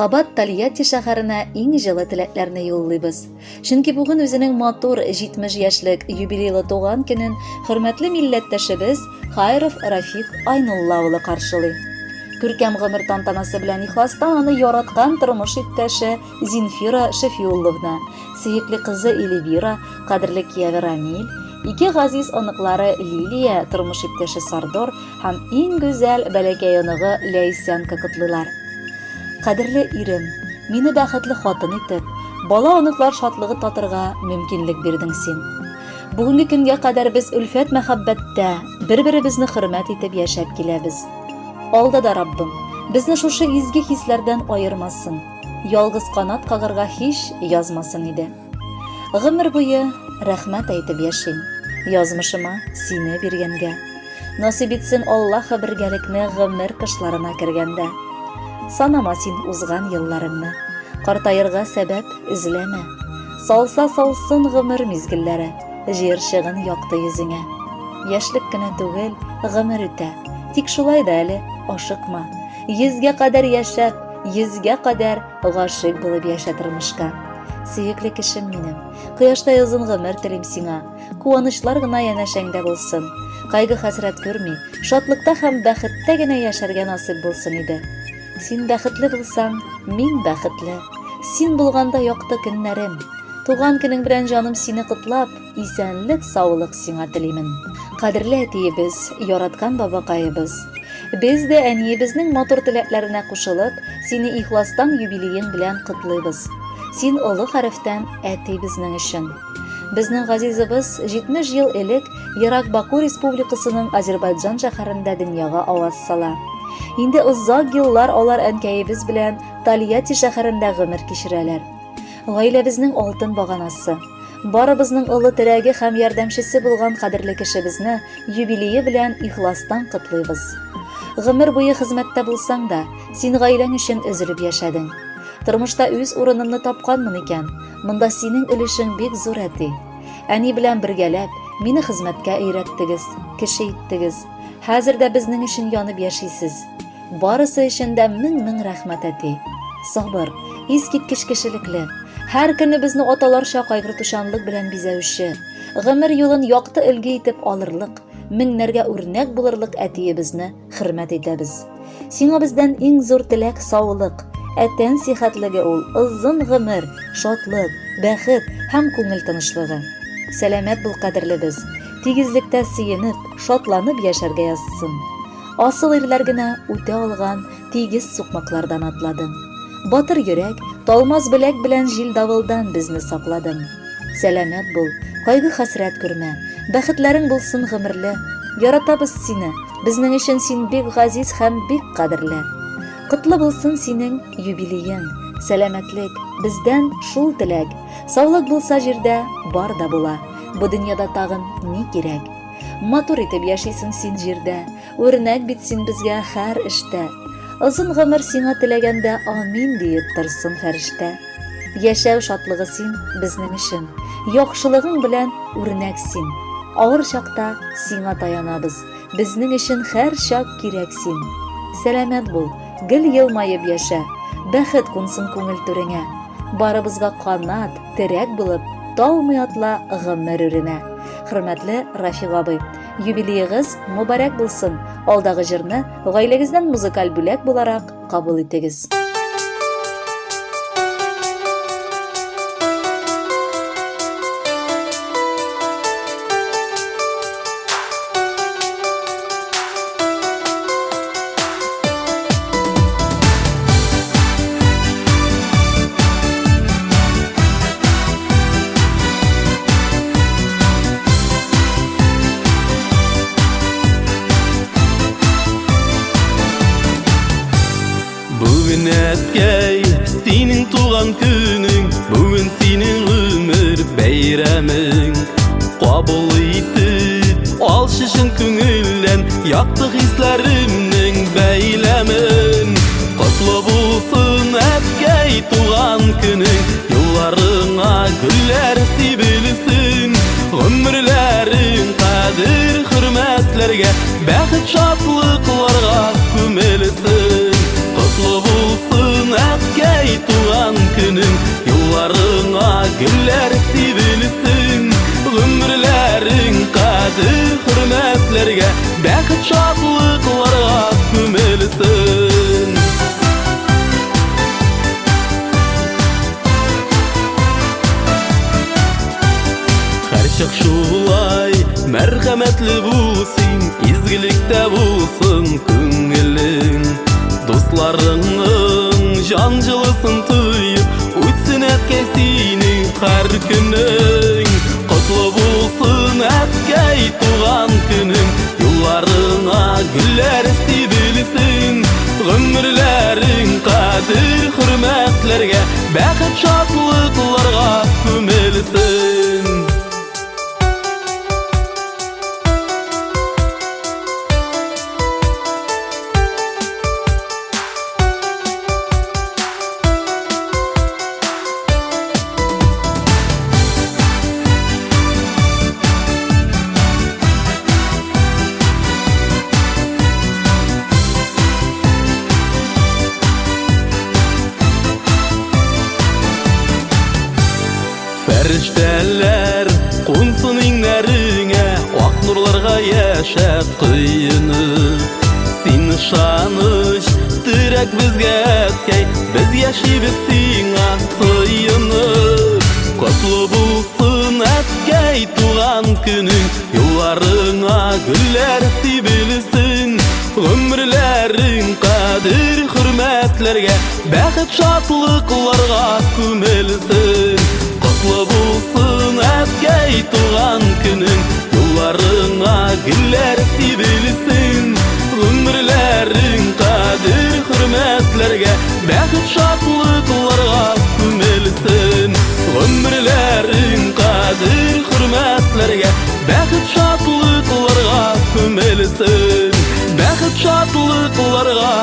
Кабат Тольятти шәһәренә иң җылы теләкләрне юллыйбыз. Чөнки бүген үзенең матур 70 яшьлек юбилейлы туган көнен хөрмәтле милләттәшебез Хайров Рафик Айнулла улы каршылый. Күркәм гомер тантанасы белән ихластан аны яраткан тормыш иптәше Зинфира Шәфиулловна, сөекле кызы Эльвира, кадерле кияве Рамил, ике газиз оныклары Лилия, тормыш иптәше Сардор һәм иң гүзәл бәләкәй оныгы Ләйсәнка котлыйлар. Кадерле ирем, мине бәхетле хатын итеп, бала оныклар шатлыгы татырга мөмкинлек бирдең син. Бүгенге көнгә кадәр без үлфәт мәхәббәттә бер-беребезне хөрмәт итеп яшәп киләбез. Алдада Раббым, безне шушы изге хисләрдән аермасын, ялгыз канат кагырга һич язмасын иде. Гомер буе рәхмәт әйтеп яшим, язмышыма сине биргәнгә. Насип итсен Аллаһ бергәлекне гомер кышларына кергәндә. Санама син узган елларыңны, картаерга сәбәп эзләмә. Салса салсын гомер мизгелләре, җир чыгын якты йөзеңә. Яшьлек кенә түгел, гомер үтә, тик шулай да әле ашыкма. 100гә кадәр яшәп, 100гә кадәр гашыйк булып яшә тормышка. Сөекле кешем минем, кояштай озын гомер телим сиңа, куанычлар гына янәшәңдә булсын. Кайгы хәсрәт күрми, шатлыкта һәм бәхеттә генә яшәргә насыйп булсын иде. Син бәхетле булсаң, мин бәхетле. Син булганда якты көннәрем. Туган көнең белән җаным сине котлап, исәнлек, саулык сиңа телимен. Кадерле әтиебез, яраткан бабакаебыз. Без дә әниебезнең матур теләкләренә кушылып, сине ихластан юбилеең белән котлыйбыз. Син олы хәрефтән әти безнең өчен. Безнең газизыбыз 70 ел элек Ерак Баку Республикасының Азербайҗан шәһәрендә дөньяга аваз сала. Инде озак еллар алар әнкәебез белән Тольятти шәһәрендә гомер кичерәләр. Гаиләбезнең алтын баганасы, барыбызның олы терәге һәм ярдәмчесе булган кадерле кешебезне юбилее белән ихластан котлыйбыз. Гомер буе хезмәттә булсаң да, син гаиләң өчен өзелеп яшәдең. Тормышта үз урынымны тапканмын икән, монда синең өлешең бик зур әти. Әни белән бергәләп, мине хезмәткә өйрәттегез, кеше иттегез. Хәзер дә безнең өчен янып яшисез. Барысы өчен дә мең рәхмәт әти. Сабыр, искиткеч кешелекле, һәр көнне безне аталарча кайгыртучанлык белән бизәүче, гомер юлын якты өлге итеп алырлык, меңнәргә үрнәк булырлык әтиебезне хөрмәт итәбез. Сиңа бездән иң зур теләк саулык, әтән сихәтлеге ул, озын гомер, шатлык, бәхет һәм күңел тынычлыгы. Сәламәт бул кадерлебез, тигезлектә сөенеп, шатланып яшәргә язсын. Асыл ирләр генә үтә алган тигез сукмаклардан атладың. Батыр йөрәк, талмас беләк белән җил давылдан безне сакладың. Сәламәт бул, кайгы хәсрәт күрмә, бәхетләрең булсын гомерле. Яратабыз сине, безнең өчен син бик газиз һәм бик кадерле. Котлы булсын синең юбилеең, сәламәтлек, бездән шул теләк. Саулык булса җирдә бар да була. Бу дөньяда тагын ни кирәк? Матур итеп яшисең син җирдә, үрнәк бит син безгә һәр эштә. Озын гомер сиңа теләгәндә амин диеп торсын фәрештә. Яшәү шатлыгы син безнең өчен, яхшылыгың белән үрнәк син. Авыр чакта сиңа таянабыз, безнең өчен һәр чак кирәк син. Сәламәт бул, гел елмаеп яшә, бәхет кунсын күңел түреңә. Барыбызга канат, терәк булып, талмый атла гомер үренә. Хөрмәтле Рафик абый, юбилеегыз мөбарәк булсын. Алдагы җырны гаиләгездән музыкаль бүләк буларак кабул итегез. Бүгін әткәй, синең туган күнең, бүгін синең гомер бәйрәмең. Кабул итеп, алчы чын күңелдән, якты хисләремнең бәйләмен. Котлы булсын әткәй туган күнең, юлларыңа гөлләр сибелсен. Гомерләрең кадер хөрмәтләргә, бәхет шатлыкларга күмелсен. Котлы булсын әткәй күнің, юлларыңа гүлләр сибілсін. Гүмірләрің қадір хүрмәтләргә, бәхет шатлыкларга күмелсін. Һәрчак шулай мәрхәмәтле булсын, изгелектә булсын күңелең. Дусларыңның жан җылысын тоеп, үтсен әткәй синең һәр көнең. Котлы булсын әткәй туган көнең, юлларыңа гүлләр сибелсен. Гөмерләрең кадер хөрмәтләргә, бәхет шатлыкларга күмелсен. Фәрештәләр кунсын иңнәреңә, ак нурларга яшәп кыйынып. Син ышаныч терәк безгә әткәй, без яшибез сиңа сыйынып. Котлы булсын әткәй туган көнең, юлларыңа гүлләр сибелсен. Гөмерләрең кадер хөрмәтләргә, бәхет шатлыкларга күмелсен. Котлы булсын әткәй туган көнең, юлларыңа гүлләр сибелсен. Гөмерләрең кадер хөрмәтләргә, бәхет шатлыкларга күмелсен. Гөмерләрең кадер хөрмәтләргә, бәхет шатлыкларга күмелсен. Бәхет шатлыкларга